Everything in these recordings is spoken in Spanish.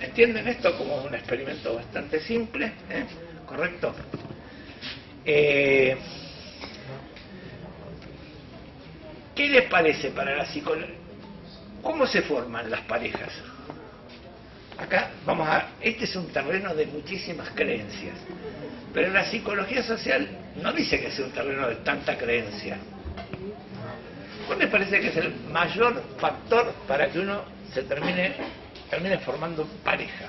¿Entienden esto como un experimento bastante simple? ¿Correcto? ¿Qué les parece para la psicología? ¿Cómo se forman las parejas? Acá vamos a... Este es un terreno de muchísimas creencias, pero la psicología social no dice que sea un terreno de tanta creencia. ¿Cuál les parece que es el mayor factor para que uno se termine formando pareja?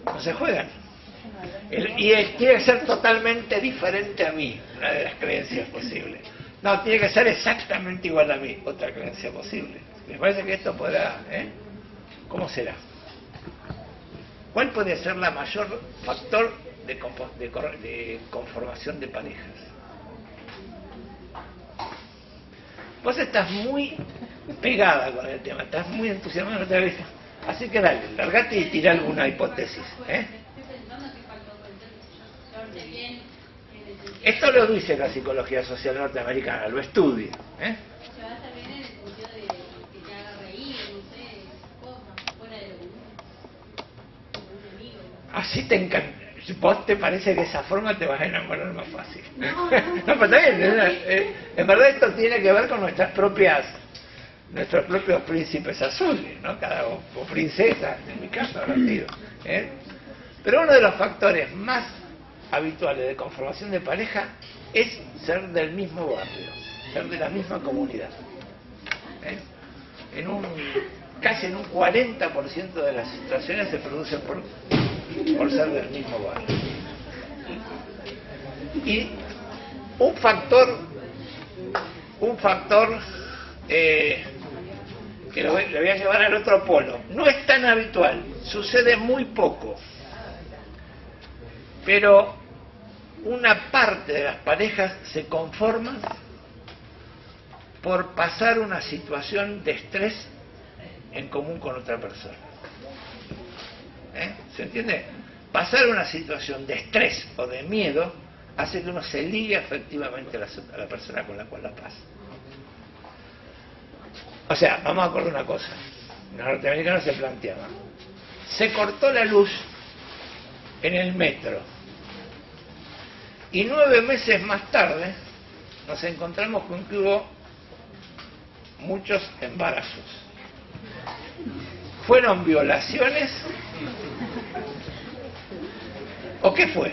No se juegan. Y tiene que ser totalmente diferente a mí, una de las creencias posibles. No, tiene que ser exactamente igual a mí, otra creencia posible. ¿Les parece que esto podrá, ¿Cómo será? ¿Cuál puede ser la mayor factor de conformación de parejas? Vos estás muy pegada con el tema, estás muy entusiasmada, así que dale, largate y tira alguna hipótesis. Esto lo dice la psicología social norteamericana, lo estudia. Se basa bien en el sentido de que te haga reír, no sé, cosas fuera de lo común, un amigo. Así te encanta. ¿Vos te parece que de esa forma te vas a enamorar más fácil? No, pero está bien. En verdad esto tiene que ver con nuestros propios príncipes azules, ¿no? O princesas, en mi caso habrá sido. Pero uno de los factores más habituales de conformación de pareja es ser del mismo barrio, ser de la misma comunidad. Casi en un 40% de las situaciones se producen por ser del mismo barrio. Y un factor que le voy a llevar al otro polo, no es tan habitual, sucede muy poco, pero una parte de las parejas se conforman por pasar una situación de estrés en común con otra persona. ¿Se entiende? Pasar una situación de estrés o de miedo hace que uno se ligue efectivamente a la persona con la cual la pasa. O sea, vamos a acordar una cosa. Los norteamericanos se planteaban: se cortó la luz en el metro y 9 meses más tarde nos encontramos con que hubo muchos embarazos. ¿Fueron violaciones? ¿O qué fue?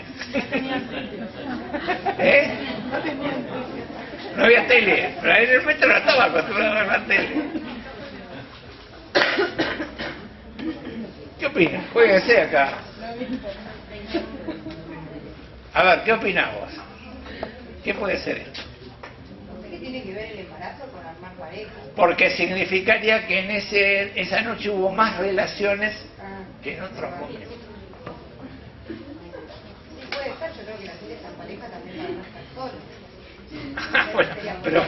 No había tele, pero en el metro no estaba acostumbrado a la tele. ¿Qué opinas? Jueguense acá. A ver, ¿qué opinás vos? ¿Qué puede ser esto? ¿Qué tiene que ver el embarazo con armar pareja? Porque significaría que en esa noche hubo más relaciones que en otros momentos. Sí, puede ser, yo creo que la vida está en pareja también para no estar solos. Bueno, pero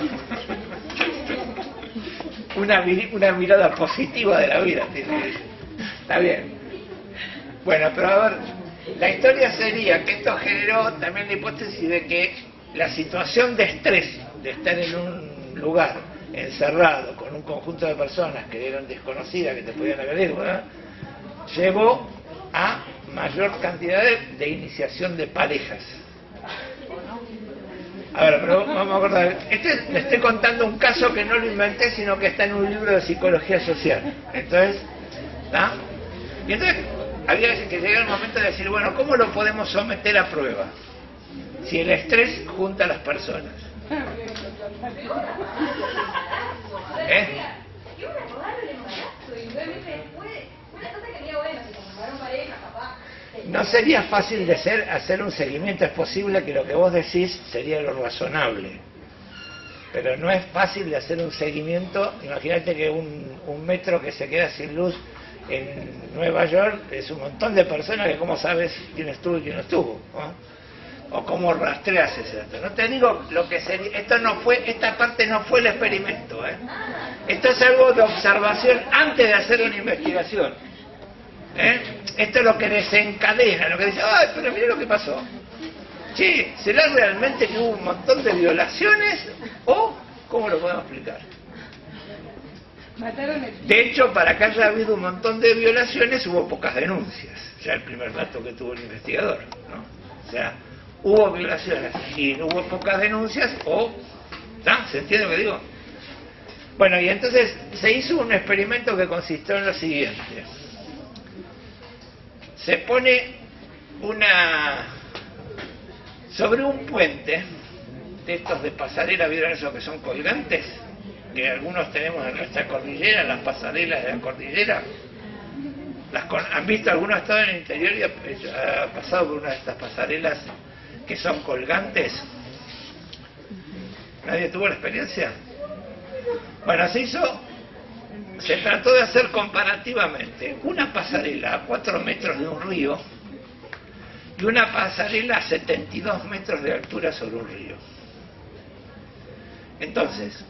una mirada positiva de la vida tiene. Está bien. Bueno, pero a ver, la historia sería que esto generó también la hipótesis de que la situación de estrés de estar en un lugar encerrado con un conjunto de personas que eran desconocidas, que te podían agredir, ¿verdad?, llevó a mayor cantidad de iniciación de parejas. A ver, pero vamos a acordar. Le estoy contando un caso que no lo inventé, sino que está en un libro de psicología social. Entonces, ¿está? Y entonces había que llegar el momento de decir, bueno, ¿cómo lo podemos someter a prueba? Si el estrés junta a las personas. No sería fácil de hacer un seguimiento. Es posible que lo que vos decís sería lo razonable, pero no es fácil de hacer un seguimiento. Imagínate que un metro que se queda sin luz en Nueva York es un montón de personas que cómo sabes quién estuvo y quién no estuvo, ¿no? O cómo rastreas ese dato. No te digo lo que sería, esta parte no fue el experimento, esto es algo de observación antes de hacer una investigación. Esto es lo que desencadena, lo que dice, ay, pero mira lo que pasó. Che, ¿será realmente que hubo un montón de violaciones? ¿O cómo lo podemos explicar? Mataron el... De hecho, para que haya habido un montón de violaciones, hubo pocas denuncias. Ya el primer dato que tuvo el investigador, ¿no? O sea, hubo violaciones y hubo pocas denuncias, o... ¿está? ¿Se entiende lo que digo? Bueno, y entonces se hizo un experimento que consistió en lo siguiente. Se pone sobre un puente de estos de pasarela, ¿vieron esos que son colgantes? Que algunos tenemos en nuestra cordillera, las pasarelas de la cordillera. ¿Han visto? ¿Alguno ha estado en el interior y ha pasado por una de estas pasarelas que son colgantes? ¿Nadie tuvo la experiencia? Bueno, se trató de hacer comparativamente una pasarela a 4 metros de un río y una pasarela a 72 metros de altura sobre un río. Entonces,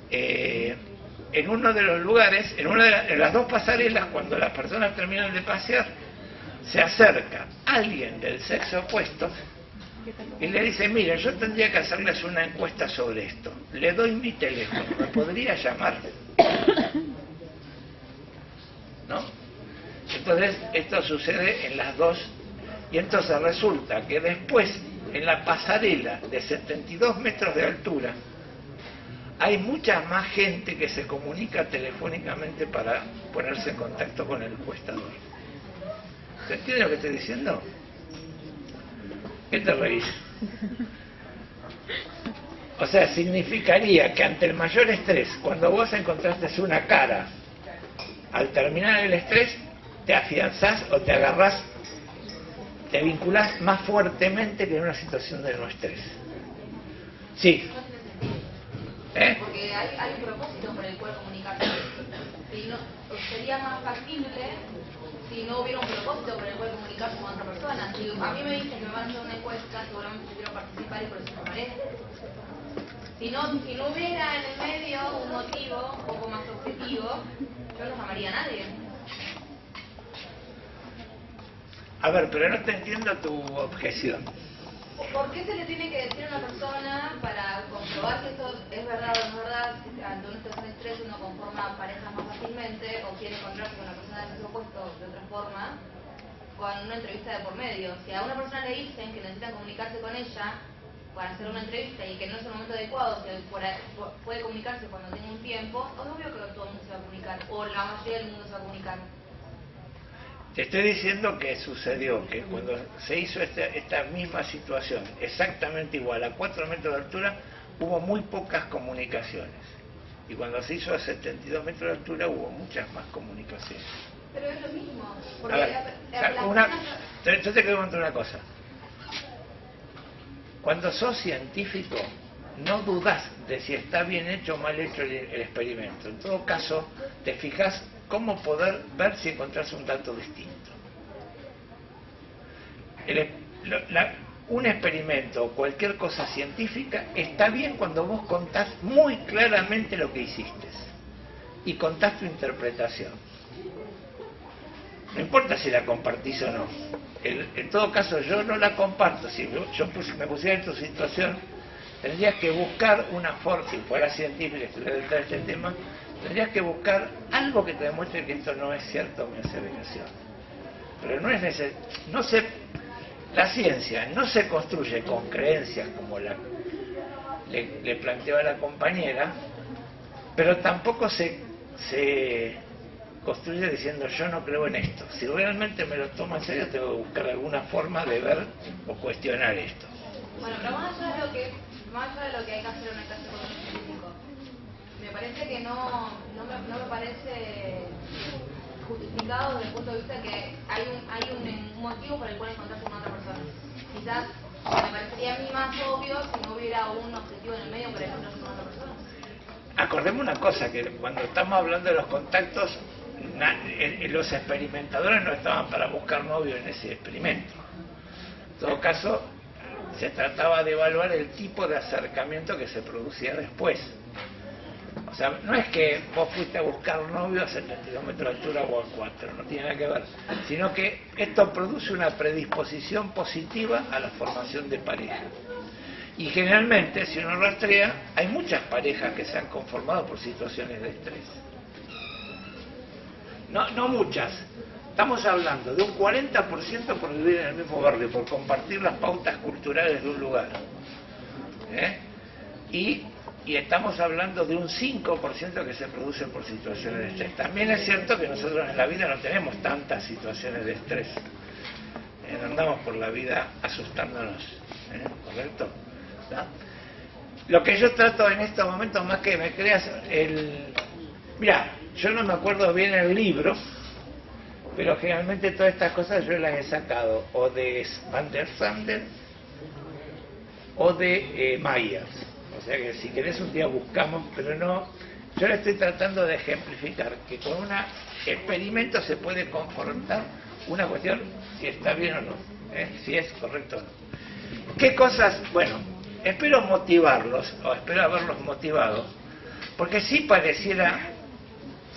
en uno de los lugares, en las dos pasarelas, cuando las personas terminan de pasear, se acerca alguien del sexo opuesto y le dice: mire, yo tendría que hacerles una encuesta sobre esto, le doy mi teléfono, ¿me podría llamar? ¿No? Entonces esto sucede en las dos, y entonces resulta que después en la pasarela de 72 metros de altura hay mucha más gente que se comunica telefónicamente para ponerse en contacto con el encuestador. ¿Se entiende lo que estoy diciendo? ¿Qué te reís? O sea, significaría que ante el mayor estrés, cuando vos encontraste una cara, al terminar el estrés, te afianzás o te agarrás, te vinculás más fuertemente que en una situación de no estrés. Sí. Porque hay un propósito por el cual comunicarse. Si no, sería más factible si no hubiera un propósito por el cual comunicarse con otra persona. Si a mí me dicen que me van a hacer una encuesta, seguramente yo quiero participar y por eso llamaré. Si no hubiera en el medio un motivo un poco más objetivo, yo no llamaría a nadie. A ver, pero no te entiendo tu objeción. ¿Por qué se le tiene que decir a una persona para comprobar si esto es verdad o no es verdad? Si ante una situación de estrés uno conforma parejas más fácilmente o quiere encontrarse con una persona de sexo opuesto de otra forma, con una entrevista de por medio. Si a una persona le dicen que necesitan comunicarse con ella para hacer una entrevista y que no es el momento adecuado, que puede comunicarse cuando tenga un tiempo, es obvio que todo el mundo se va a comunicar, o la mayoría del mundo se va a comunicar. Te estoy diciendo que sucedió que cuando se hizo esta misma situación, exactamente igual, a 4 metros de altura, hubo muy pocas comunicaciones. Y cuando se hizo a 72 metros de altura, hubo muchas más comunicaciones. Pero es lo mismo. Porque yo te quiero contar una cosa. Cuando sos científico, no dudás de si está bien hecho o mal hecho el experimento. En todo caso, te fijas cómo poder ver si encontrás un dato distinto. Un experimento o cualquier cosa científica está bien cuando vos contás muy claramente lo que hiciste y contás tu interpretación. No importa si la compartís o no. En todo caso, yo no la comparto. Si yo me pusiera en tu situación, tendrías que buscar una forma, si fuera científico y estudiar detrás de este tema, tendrías que buscar algo que te demuestre que esto no es cierto, mi aseveración. Pero no es necesario. La ciencia no se construye con creencias como le planteó a la compañera, pero tampoco se construye diciendo yo no creo en esto. Si realmente me lo tomo en serio, tengo que buscar alguna forma de ver o cuestionar esto. Bueno, pero más allá de lo que hay que hacer en el caso con un científico, me parece que no me parece justificado desde el punto de vista que hay un motivo por el cual encontrarse con otra persona. Quizás me parecería a mí más obvio si no hubiera un objetivo en el medio para encontrarse con otra persona. Acordemos una cosa, que cuando estamos hablando de los contactos, los experimentadores no estaban para buscar novio en ese experimento. En todo caso, se trataba de evaluar el tipo de acercamiento que se producía después. O sea, no es que vos fuiste a buscar novio a 72 metros de altura o a 4, no tiene nada que ver, sino que esto produce una predisposición positiva a la formación de pareja. Y generalmente, si uno rastrea, hay muchas parejas que se han conformado por situaciones de estrés. No muchas. Estamos hablando de un 40% por vivir en el mismo barrio, por compartir las pautas culturales de un lugar. Y estamos hablando de un 5% que se produce por situaciones de estrés. También es cierto que nosotros en la vida no tenemos tantas situaciones de estrés. No andamos por la vida asustándonos. ¿Correcto? ¿No? Lo que yo trato en estos momentos, más que me creas, Mira, yo no me acuerdo bien el libro, pero generalmente todas estas cosas yo las he sacado o de Van der Sanden o de Myers. O sea que si querés un día buscamos, pero no. Yo le estoy tratando de ejemplificar que con un experimento se puede confrontar una cuestión si está bien o no, si es correcto o no. ¿Qué cosas? Bueno, espero motivarlos, o espero haberlos motivado, porque sí pareciera,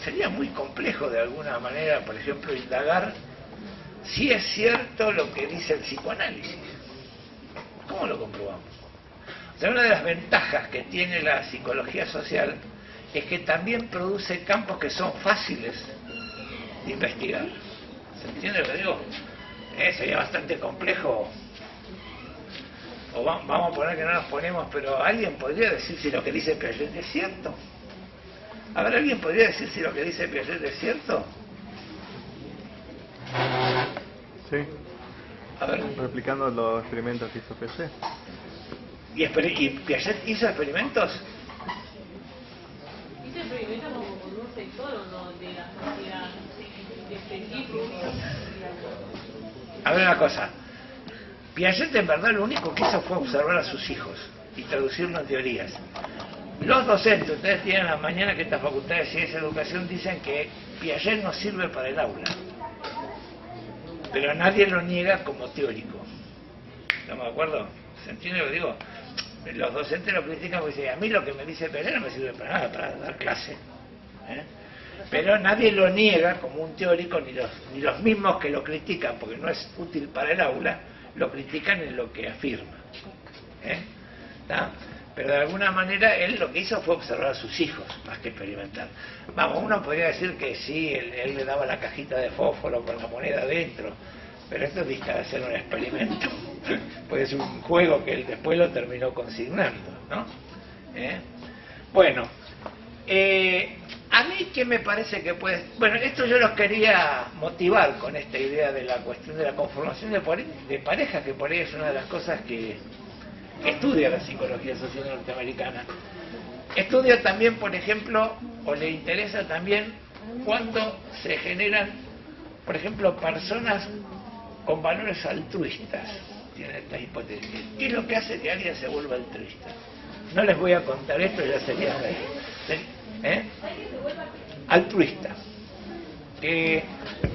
sería muy complejo de alguna manera, por ejemplo, indagar si es cierto lo que dice el psicoanálisis. ¿Cómo lo comprobamos? O sea, una de las ventajas que tiene la psicología social es que también produce campos que son fáciles de investigar. ¿Se entiende lo que digo? Sería bastante complejo. O vamos a poner que no nos ponemos, pero ¿alguien podría decir si lo que dice Piaget es cierto? A ver, ¿alguien podría decir si lo que dice Piaget es cierto? Sí. A ver. Replicando los experimentos que hizo Piaget. ¿Y Piaget hizo experimentos? ¿Hizo experimentos como con un sector o no de la sociedad específico? A ver una cosa. Piaget en verdad lo único que hizo fue observar a sus hijos y traducirlo en teorías. Los docentes, ustedes tienen a la mañana que esta facultad de Ciencia y Educación dicen que Piaget no sirve para el aula, pero nadie lo niega como teórico. ¿Estamos de acuerdo? ¿Se entiende lo que digo? Los docentes lo critican porque dicen, a mí lo que me dice Piaget no me sirve para nada, para dar clase. Pero nadie lo niega como un teórico, ni los mismos que lo critican porque no es útil para el aula, lo critican en lo que afirma. ¿Está? Pero de alguna manera él lo que hizo fue observar a sus hijos, más que experimentar. Vamos, uno podría decir que sí, él le daba la cajita de fósforo con la moneda adentro, pero esto dista de ser un experimento. Puede ser un juego que él después lo terminó consignando, ¿no? Bueno, a mí que me parece que puede... Bueno, esto yo los quería motivar con esta idea de la cuestión de la conformación de pareja, que por ahí es una de las cosas que estudia la psicología social norteamericana. Estudia también, por ejemplo, o le interesa también cuando se generan, por ejemplo, personas con valores altruistas. Tiene esta hipótesis. ¿Qué es lo que hace que alguien se vuelva altruista? No les voy a contar esto, ya sería... altruista. Que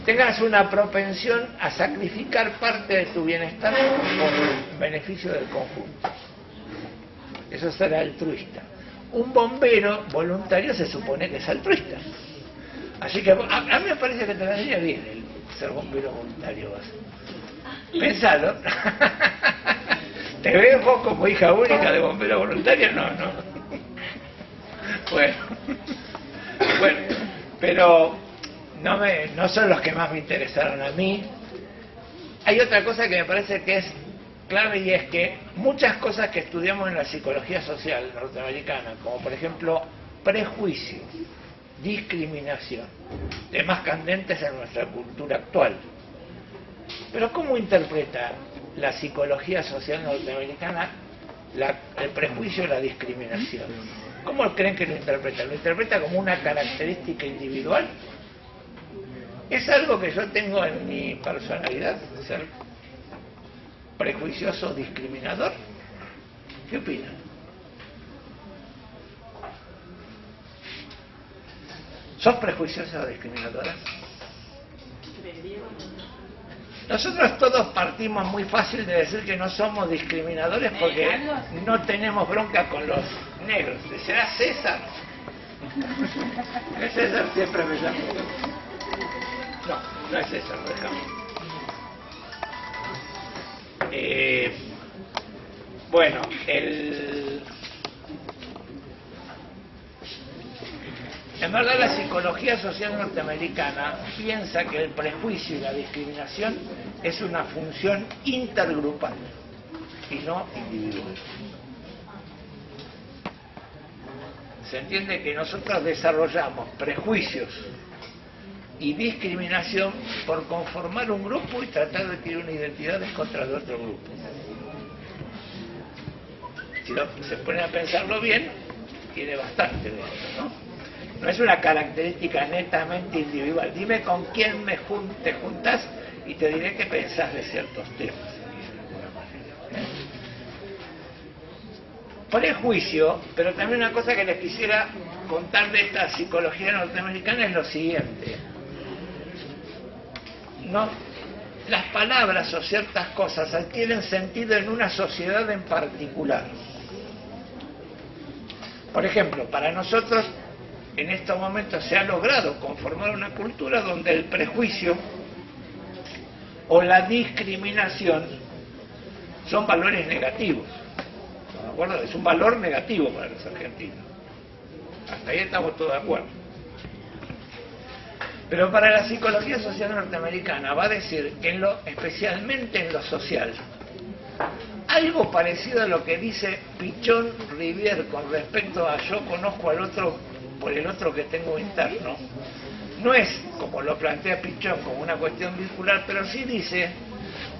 tengas una propensión a sacrificar parte de tu bienestar por el beneficio del conjunto. Eso será altruista. Un bombero voluntario se supone que es altruista. Así que a mí me parece que te vendría bien el ser bombero voluntario. Pensalo. ¿Te ves vos como hija única de bombero voluntario? No. Bueno, pero no son los que más me interesaron a mí. Hay otra cosa que me parece que es clave, y es que muchas cosas que estudiamos en la psicología social norteamericana, como por ejemplo prejuicio, discriminación, temas candentes en nuestra cultura actual. Pero ¿cómo interpreta la psicología social norteamericana el prejuicio y la discriminación? ¿Cómo creen que lo interpreta? ¿Lo interpreta como una característica individual? ¿Es algo que yo tengo en mi personalidad, ser prejuicioso, discriminador? ¿Qué opinan? ¿Sos prejuiciosa o discriminadora? Nosotros todos partimos muy fácil de decir que no somos discriminadores porque no tenemos bronca con los negros. ¿Será César? ¿Es César? Siempre me llamo. No es César, lo dejamos. Bueno, en verdad la psicología social norteamericana piensa que el prejuicio y la discriminación es una función intergrupal y no individual. Se entiende que nosotros desarrollamos prejuicios y discriminación por conformar un grupo y tratar de adquirir una identidad en contra de otro grupo. Si se ponen a pensarlo bien, tiene bastante de esto, ¿no? No es una característica netamente individual. Dime con quién te juntás y te diré qué pensás de ciertos temas. Prejuicio, pero también una cosa que les quisiera contar de esta psicología norteamericana es lo siguiente. No, las palabras o ciertas cosas adquieren sentido en una sociedad en particular. Por ejemplo, para nosotros en estos momentos se ha logrado conformar una cultura donde el prejuicio o la discriminación son valores negativos. ¿De acuerdo? Es un valor negativo para los argentinos. Hasta ahí estamos todos de acuerdo. Pero para la psicología social norteamericana va a decir que especialmente en lo social, algo parecido a lo que dice Pichon Rivière con respecto a yo conozco al otro por el otro que tengo interno, no es como lo plantea Pichon como una cuestión vincular, pero sí dice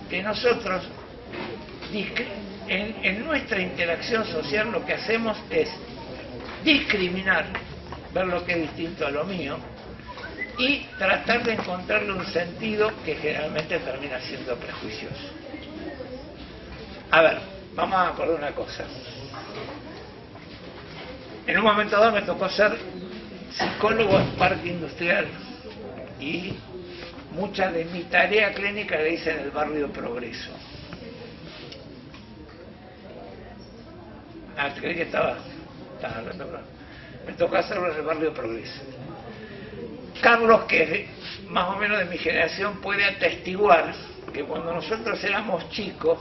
que nosotros en nuestra interacción social lo que hacemos es discriminar, ver lo que es distinto a lo mío y tratar de encontrarle un sentido que generalmente termina siendo prejuicioso. A ver, vamos a acordar una cosa. En un momento dado me tocó ser psicólogo en parque industrial y mucha de mi tarea clínica la hice en el barrio Progreso. Creí que estaba hablando, pero me tocó hacerlo en el barrio Progreso. Carlos, que es más o menos de mi generación, puede atestiguar que cuando nosotros éramos chicos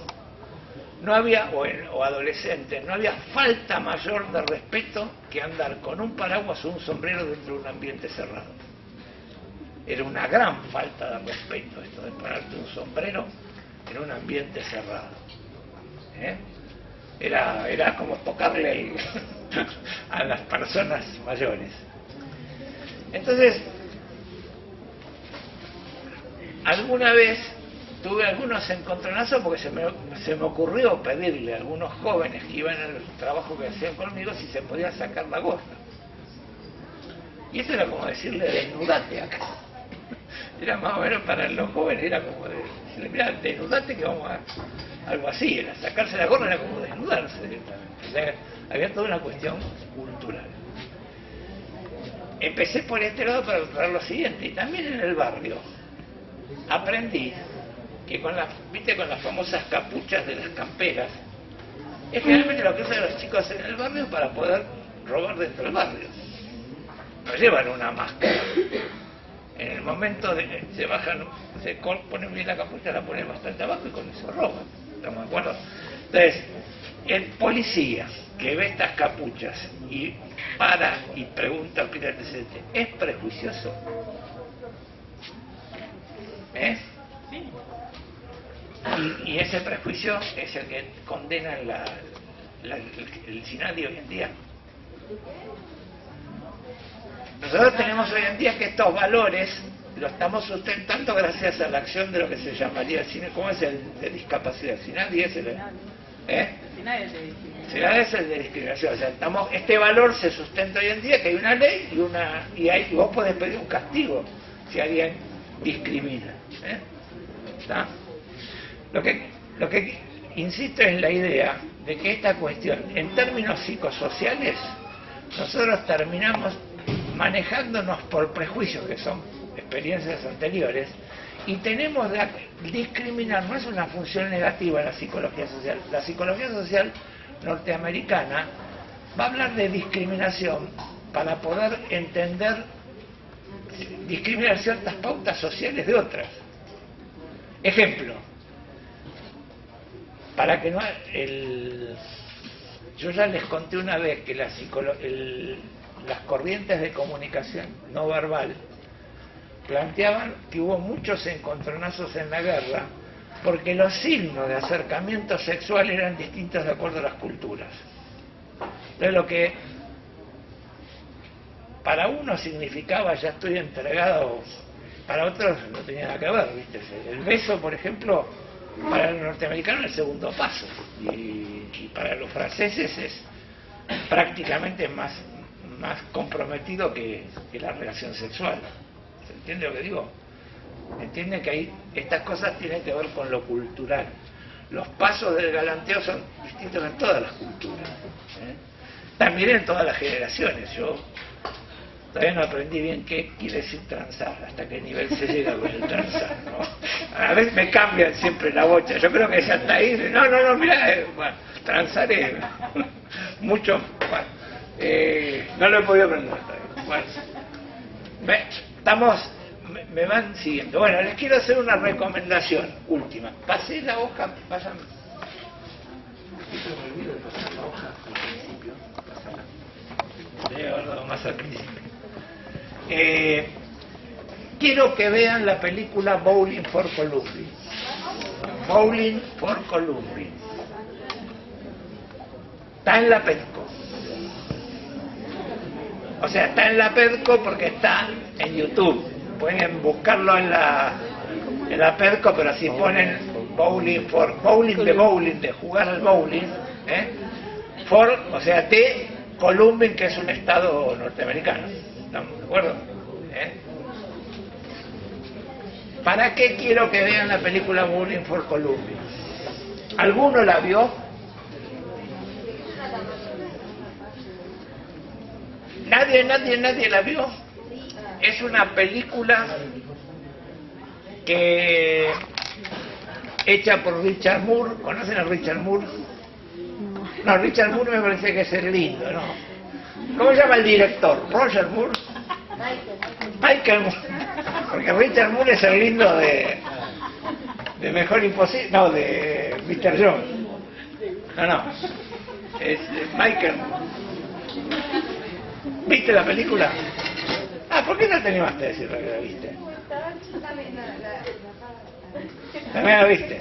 no había, o adolescentes, no había falta mayor de respeto que andar con un paraguas o un sombrero dentro de un ambiente cerrado. Era una gran falta de respeto esto de ponerte un sombrero en un ambiente cerrado. Era como tocarle a las personas mayores. Entonces, alguna vez tuve algunos encontronazos porque se me ocurrió pedirle a algunos jóvenes que iban al trabajo que hacían conmigo si se podía sacar la gorra. Y eso era como decirle desnudate acá. Era más o menos para los jóvenes, era como decirle, mira, desnudate que vamos a... Algo así, era sacarse la gorra era como desnudarse directamente. O sea, había toda una cuestión cultural. Empecé por este lado para observar lo siguiente, y también en el barrio aprendí que con las famosas capuchas de las camperas, es generalmente lo que usan los chicos en el barrio para poder robar dentro del barrio. No llevan una máscara. En el momento de se ponen bien la capucha, la ponen bastante abajo y con eso roban. ¿Estamos de acuerdo? Entonces, el policía que ve estas capuchas y para y pregunta al antecedente, ¿es prejuicioso? Sí. Y ese prejuicio es el que condena el SINADI hoy en día. Nosotros tenemos hoy en día que estos valores lo estamos sustentando gracias a la acción de lo que se llamaría el SINADI. ¿Cómo es el de discapacidad? SINADI es el... SINADI es el de discriminación. O sea, este valor se sustenta hoy en día que hay una ley y vos podés pedir un castigo si alguien discrimina. ¿Está? Lo que insisto es la idea de que esta cuestión, en términos psicosociales, nosotros terminamos manejándonos por prejuicios que son experiencias anteriores y tenemos discriminar, no es una función negativa en la psicología social. La psicología social norteamericana va a hablar de discriminación para poder entender discriminar ciertas pautas sociales de otras. Ejemplo, para que no yo ya les conté una vez que las corrientes de comunicación no verbal planteaban que hubo muchos encontronazos en la guerra porque los signos de acercamiento sexual eran distintos de acuerdo a las culturas. Entonces lo que para uno significaba ya estoy entregado, para otros no tenía nada que ver, ¿viste? El beso, por ejemplo, para el norteamericano es el segundo paso y para los franceses es prácticamente más comprometido que la relación sexual. ¿Se entiende lo que digo? Entienden que ahí estas cosas tienen que ver con lo cultural. Los pasos del galanteo son distintos en todas las culturas, ¿eh? También en todas las generaciones. Yo todavía no aprendí bien qué quiere decir transar, hasta qué nivel se llega con el transar, ¿no? A veces me cambian siempre la bocha. Yo creo que ya está ahí. No, mira, bueno, transar es mucho. Bueno, no lo he podido aprender todavía. Bueno, me van siguiendo. Bueno, les quiero hacer una recomendación última. Pasé la hoja, pásame. Me olvido de pasar la hoja al principio. Pásala. Debe haber dado más al principio. Quiero que vean la película Bowling for Columbine. Bowling for Columbine. Está en la Petco. O sea, está en la Petco porque está en YouTube. Pueden buscarlo en la Petco, pero si ponen bowling de jugar al bowling, o sea, de Columbine, que es un estado norteamericano. ¿Estamos de acuerdo? ¿Para qué quiero que vean la película Bowling for Columbine? ¿Alguno la vio? ¿Nadie la vio? Es una película hecha por Richard Moore. ¿Conocen a Richard Moore? No, Richard Moore me parece que es el lindo, ¿no? ¿Cómo se llama el director? ¿Roger Moore? Michael Moore. Porque Richard Moore es el lindo de Mejor Imposible. No, de Mr. Jones. No. Es Michael Moore. ¿Viste la película? ¿Por qué no te animaste a decirle que la viste? ¿También la viste?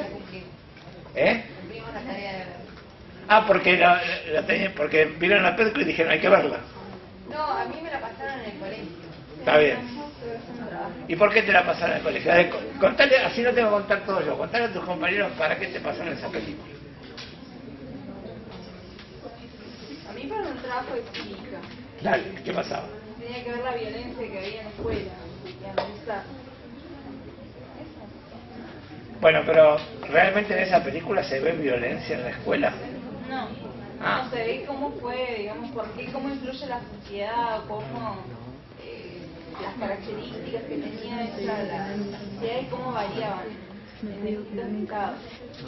Porque vieron la película y dijeron hay que verla. No, a mí me la pasaron en el colegio. Está bien. ¿Y por qué te la pasaron en el colegio? A ver, contale, así no tengo que contar todo yo. Contale a tus compañeros para qué te pasaron esa película. A mí para un trabajo de química. Dale, ¿qué pasaba? Tenía que ver la violencia que había en la escuela y analizar. Bueno, pero ¿realmente en esa película se ve violencia en la escuela? No. No se ve cómo fue, digamos, cómo influye la sociedad, cómo las características que tenía la sociedad y cómo variaban en distintos estados.